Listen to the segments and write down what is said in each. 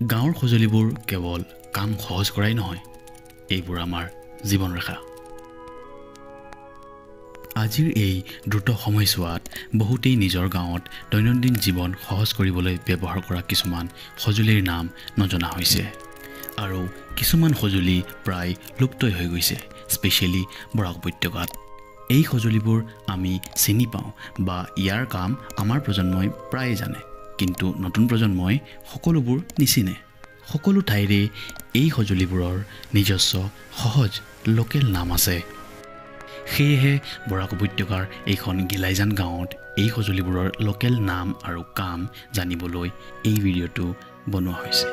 গাঁৱৰ সঁজুলিবোৰ কেৱল কাম সহজ কৰাই নহয়, এইবোৰ আমাৰ জীৱন ৰেখা। আজিৰ এই দ্ৰুত সময়ছোৱাত বহুতেই নিজৰ গাঁৱত দৈনন্দিন জীৱন সহজ কৰিবলৈ ব্যৱহাৰ কৰা কিছুমান সঁজুলিৰ নাম নজনা হৈছে আৰু কিছুমান সঁজুলি প্ৰায় লুপ্তই হৈ গৈছে, স্পেচিয়েলি বৰাক উপত্যকাত। এই সঁজুলিবোৰ আমি চিনি পাওঁ বা ইয়াৰ কাম আমাৰ প্ৰজন্মই প্ৰায়ে জানে, কিন্তু নতুন প্ৰজন্মই সকলোবোৰ নিচিনে। সকলো ঠাইৰে এই সঁজুলিবোৰৰ নিজস্ব সহজ লোকেল নাম আছে। সেয়েহে বৰাক উপত্যকাৰ এইখন গিলাইজান গাঁৱত এই সঁজুলিবোৰৰ লোকেল নাম আৰু কাম জানিবলৈ এই ভিডিঅ'টো বনোৱা হৈছে।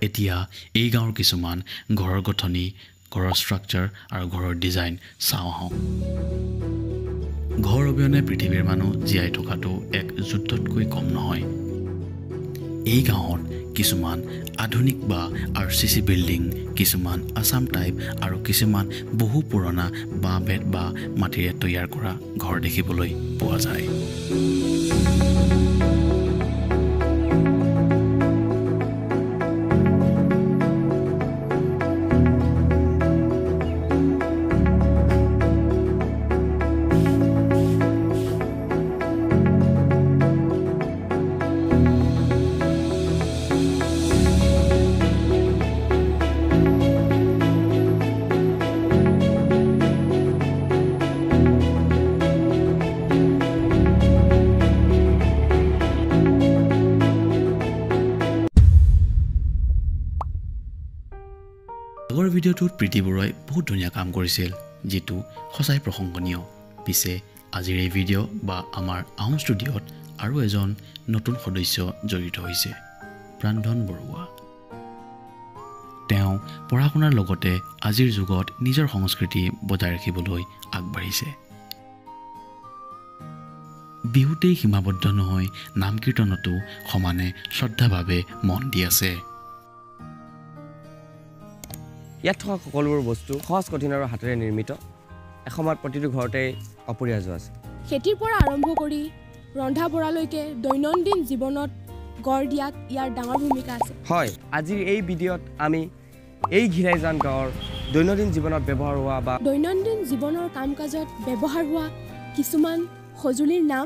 এতিয়া এই গাঁৱৰ কিছুমান ঘৰৰ গঠনি, ঘৰৰ ষ্ট্ৰাকচাৰ আৰু ঘৰৰ ডিজাইন চাওঁ আহোঁ। ঘৰ অবিহনে পৃথিৱীৰ মানুহ জীয়াই থকাটো এক যুদ্ধতকৈ কম নহয়। এই গাঁৱত কিছুমান আধুনিক বা RCC বিল্ডিং, কিছুমান আছাম টাইপ আৰু কিছুমান বহু পুৰণা বাঁহ বেত বা মাটিৰে তৈয়াৰ কৰা ঘৰ দেখিবলৈ পোৱা যায়। আগৰ ভিডিঅ'টোত প্ৰীতি বৰুৱাই বহুত ধুনীয়া কাম কৰিছিল, যিটো সঁচাই প্ৰশংসনীয়। পিছে আজিৰ এই ভিডিঅ' বা আমাৰ আহোম ষ্টুডিঅ'ত আৰু এজন নতুন সদস্য জড়িত হৈছে, প্ৰাণধন বৰুৱা। তেওঁ পঢ়া শুনাৰ লগতে আজিৰ যুগত নিজৰ সংস্কৃতি বজাই ৰাখিবলৈ আগবাঢ়িছে। বিহুতেই সীমাবদ্ধ নহয়, নাম কীৰ্তনতো সমানে শ্ৰদ্ধাভাৱে মন দি আছে। ইয়াত থকা সকলোবোৰ বস্তু সহজ কঠিন আৰু হাতেৰে নিৰ্মিত। এসময়ত প্ৰতিটো ঘৰতে অপৰিহাৰ্য আছে। খেতিৰ পৰা আৰম্ভ কৰি ৰন্ধা বঢ়ালৈকে দৈনন্দিন জীৱনত গঢ় দিয়াত ইয়াৰ ডাঙৰ ভূমিকা আছে। হয়, আজিৰ এই ভিডিঅ'ত আমি এই গিলাইজান গাঁৱৰ দৈনন্দিন জীৱনত ব্যৱহাৰ হোৱা বা দৈনন্দিন জীৱনৰ কাম কাজত ব্যৱহাৰ হোৱা কিছুমান সঁজুলিৰ নাম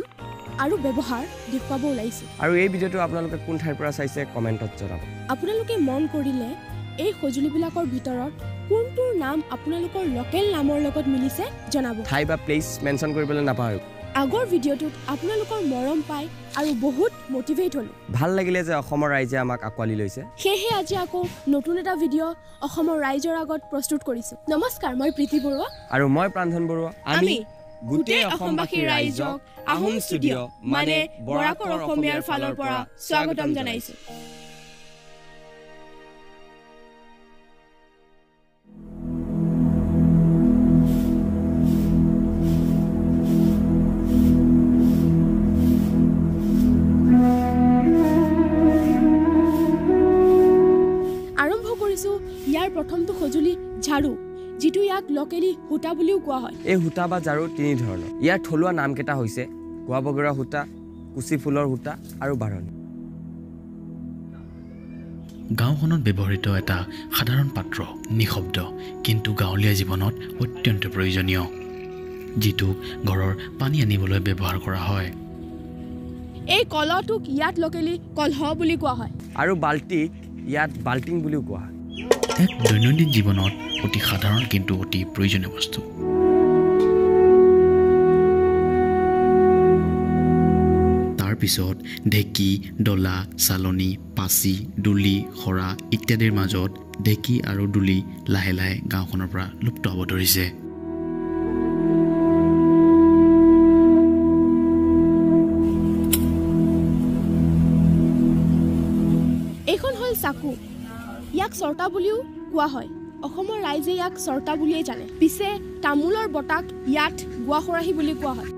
আৰু ব্যৱহাৰ দেখুৱাব ওলাইছে। আৰু এই ভিডিঅ'টো আপোনালোকে কোন ঠাইৰ পৰা চাইছে কমেণ্টত জনাব। আপোনালোকে মন কৰিলে এই সঁজুলিবিলাকৰ ভিতৰত কোনটোৰ নাম আপোনালোকৰ লোকেল নামৰ লগত মিলিছে জনাব। ঠাই বা প্লেচ মেনশ্যন কৰিবলৈ নাপাহৰিব। আগৰ ভিডিঅ'টোত আপোনালোকৰ মৰম পাই আৰু বহুত মটিভেট হ'লো। ভাল লাগিলে যে অসমৰ ৰাইজে আমাক আঁকোৱালি লৈছে। সেয়েহে আজি আকৌ নতুন এটা ভিডিঅ' অসমৰ ৰাইজৰ আগত প্ৰস্তুত কৰিছো। নমস্কাৰ, মই প্ৰীতি বৰুৱা আৰু মই প্ৰাণধন বৰুৱা। আমি গোটেই অসমবাসী ৰাইজক আহোম ষ্টুডিঅ' মানে বৰাকৰ অসমীয়াৰ ফালৰ পৰা স্বাগতম জনাইছো। ইয়াৰ প্ৰথমটো সঁজুলি ঝাৰু, যিটো ইয়াক লোকেলি সূতা বুলিও কোৱা হয়। এই সূতা বা ঝাৰু তিনি ধৰণৰ। ইয়াৰ থলুৱা নামকেইটা হৈছে গোৱা বগৰা সূতা, কুচি ফুলৰ সূতা আৰু বাঢ়নি। গাঁওখনত ব্যৱহৃত এটা সাধাৰণ পাত্ৰ, নিঃশব্দ কিন্তু গাঁৱলীয়া জীৱনত অত্যন্ত প্ৰয়োজনীয়, যিটো ঘৰৰ পানী আনিবলৈ ব্যৱহাৰ কৰা হয়। এই কলহটোক ইয়াত লোকেলি কলহ বুলি কোৱা হয় আৰু বাল্টিক ইয়াত বাল্টিং বুলিও কোৱা হয়। এক দৈনন্দিন জীৱনত অতি সাধাৰণ কিন্তু অতি প্ৰয়োজনীয় বস্তু। তাৰপিছত ঢেঁকী, ডলা, চালনী, পাচি, ডুলি, খৰা ইত্যাদিৰ মাজত ঢেঁকী আৰু ডুলি লাহে লাহে গাঁওখনৰ পৰা লুপ্ত হ'ব ধৰিছে। এইখন হ'ল চাকু ইয়াক চৰ্তা বুলিও কোৱা হয় অসমৰ ৰাইজে ইয়াক চৰ্তা বুলিয়ে জানে পিছে তামোলৰ বটাক ইয়াত গুৱাখৰাহী বুলি কোৱা হয়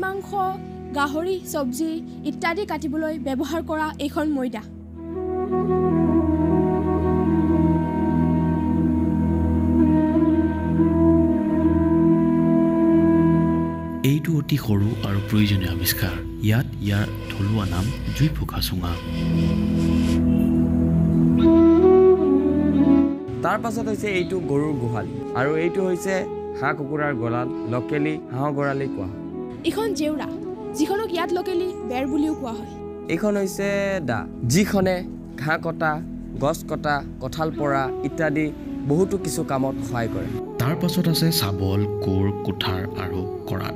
মাংস গাহৰি সবজি ইত্যাদি কাটিবলৈ ব্যৱহাৰ কৰা এখন ময়দা এইটো অতি সৰু আৰু প্ৰয়োজনীয় আৱিষ্কাৰ ইয়াত ইয়াৰ থলুৱা নাম জুই ফুকা চুঙা তাৰ পাছত হৈছে এইটো গৰুৰ গোহালি আৰু এইটো হৈছে হাঁহ কুকুৰাৰ গঁৰাল লোকেলি হাঁহৰ গঁৰালি কোৱা হয় এখন জেউৰা যিখনক ইয়াত লোকেলি বেৰ বুলিও কোৱা হয় এইখন হৈছে দা যিখনে ঘাঁহ কটা গছ কটা কঁঠাল পৰা ইত্যাদি বহুতো কিছু কামত সহায় কৰে তাৰ পাছত আছে চাবল কোৰ কুঠাৰ আৰু কৰাত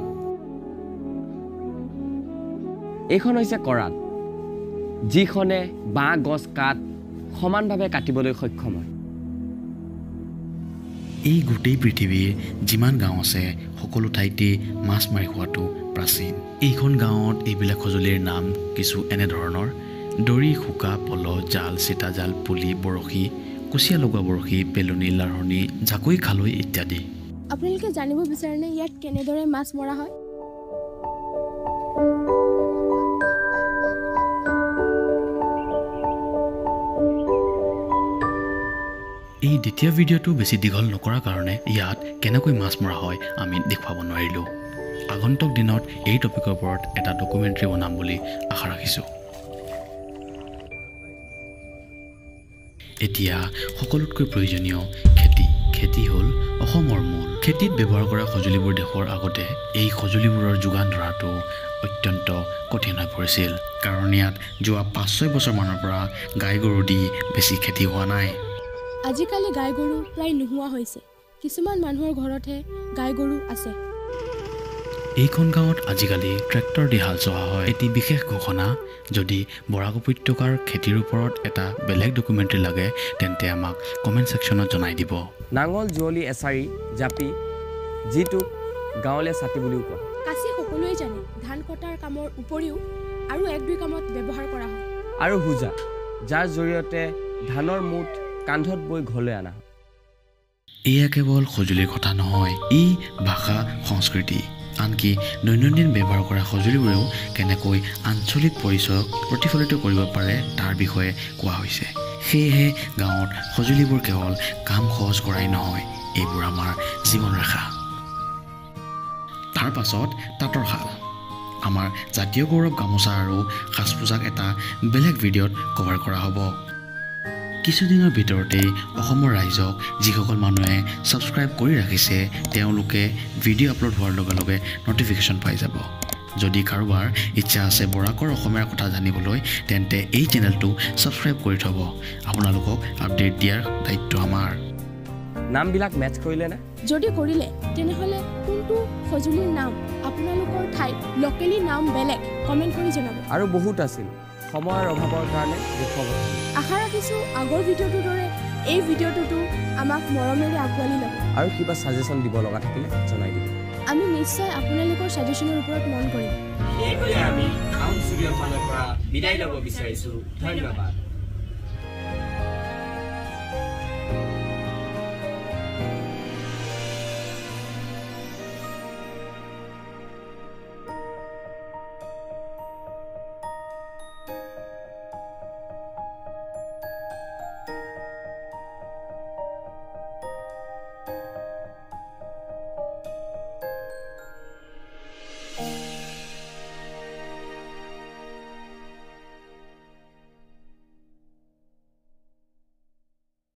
এইখন হৈছে কৰাত যিখনে বাঁহ গছ কাঠ সমানভাৱে কাটিবলৈ সক্ষম হয় এই গোটেই পৃথিৱীৰ যিমান গাঁও আছে সকলো ঠাইতে মাছ মাৰি খোৱাটো প্ৰাচীন এইখন গাঁৱত এইবিলাক সঁজুলিৰ নাম কিছু এনেধৰণৰ দৰি শুকা পল জাল চিতা জাল পুলি বৰশী কুচিয়া লগোৱা বৰশী পেলনি লাৰহনি জাকৈ খালৈ ইত্যাদি আপোনালোকে জানিব বিচাৰেনে ইয়াত কেনেদৰে মাছ মৰা হয় এই দ্বিতীয় ভিডিঅ'টো বেছি দীঘল নকৰাৰ কাৰণে ইয়াত কেনেকৈ মাছ মৰা হয় আমি দেখুৱাব নোৱাৰিলোঁ আগন্তুক দিনত এই টপিকৰ ওপৰত এটা ডকুমেণ্টাৰী বনাম বুলি আশা ৰাখিছোঁ এতিয়া সকলোতকৈ প্ৰয়োজনীয় খেতি হ'ল অসমৰ মূল খেতিত ব্যৱহাৰ কৰা সঁজুলিবোৰ দেখুৱাৰ আগতে এই সঁজুলিবোৰৰ যোগান ধৰাটো অত্যন্ত কঠিন হৈ পৰিছিল কাৰণ ইয়াত যোৱা 5-6 বছৰমানৰ পৰা গাই গৰু দি বেছি খেতি হোৱা নাই আজিকালি গাই গৰু প্ৰায় নোহোৱা হৈছে কিছুমান মানুহৰ ঘৰতহে গাই গৰু আছে এইখন গাঁৱত আজিকালি ট্ৰেক্টৰ দি হাল চোৱা হয় এটি বিশেষ ঘোষণা যদি বৰাক উপত্যকাৰ খেতিৰ ওপৰত এটা বেলেগ ডকুমেণ্টাৰী লাগে তেন্তে আমাক কমেণ্ট ছেকশ্যনত জনাই দিব নাঙল জুৱলি এছাৰি জাপি যিটো গাঁৱলীয়া ছাতি বুলিও কোৱা কাচি সকলোৱে জানে ধান কটাৰ কামৰ উপৰিও আৰু 1-2 কামত ব্যৱহাৰ কৰা হয় আৰু হুজা যাৰ জৰিয়তে ধানৰ মুঠ কান্ধত বৈ ঘৰলৈ অনা হয় এয়া কেৱল সঁজুলিৰ কথা নহয় ই ভাষা সংস্কৃতি আনকি দৈনন্দিন ব্যৱহাৰ কৰা সঁজুলিবোৰেও কেনেকৈ আঞ্চলিক পৰিচয়ক প্ৰতিফলিত কৰিব পাৰে তাৰ বিষয়ে কোৱা হৈছে সেয়েহে গাঁৱত সঁজুলিবোৰ কেৱল কাম সহজ কৰাই নহয় এইবোৰ আমাৰ জীৱন ৰেখা তাৰ পাছত তাঁতৰ শাল আমাৰ জাতীয় গৌৰৱ গামোচা আৰু সাজ পোছাক এটা বেলেগ ভিডিঅ'ত কভাৰ কৰা হ'ব কিছুদিনৰ ভিতৰতেই অসমৰ ৰাইজক যিসকল মানুহে ছাবস্ক্ৰাইব কৰি ৰাখিছে তেওঁলোকে ভিডিঅ' আপলোড হোৱাৰ লগে লগে নটিফিকেশ্যন পাই যাব যদি কাৰোবাৰ ইচ্ছা আছে বৰাকৰ অসমীয়াৰ কথা জানিবলৈ তেন্তে এই চেনেলটো ছাবস্ক্ৰাইব কৰি থ'ব আপোনালোকক আপডেট দিয়াৰ দায়িত্ব আমাৰ নামবিলাক মেটচ কৰিলে না যদি কৰিলে তেনেহ'লে কোনটো সঁজুলিৰ নাম আপোনালোকৰ ঠাইত লোকেলি নাম বেলেগ কমেণ্ট কৰি জনাব আৰু বহুত আছিল সময়ৰ অভাৱৰ কাৰণে দেখুৱাব আশা ৰাখিছোঁ আগৰ ভিডিঅ'টোৰ দৰে এই ভিডিঅ'টোতো আমাক মৰমেৰে আঁকোৱালি ল'ব আৰু কিবা ছাজেশ্যন দিব লগা থাকিলে জনাই দিব আমি নিশ্চয় আপোনালোকৰ ছাজেশ্যনৰ ওপৰত মন কৰিম এইবোৰে আমি আহোম ষ্টুডিঅ'ৰ ফালৰ পৰা বিদায় ল'ব বিচাৰিছোঁ ধন্যবাদ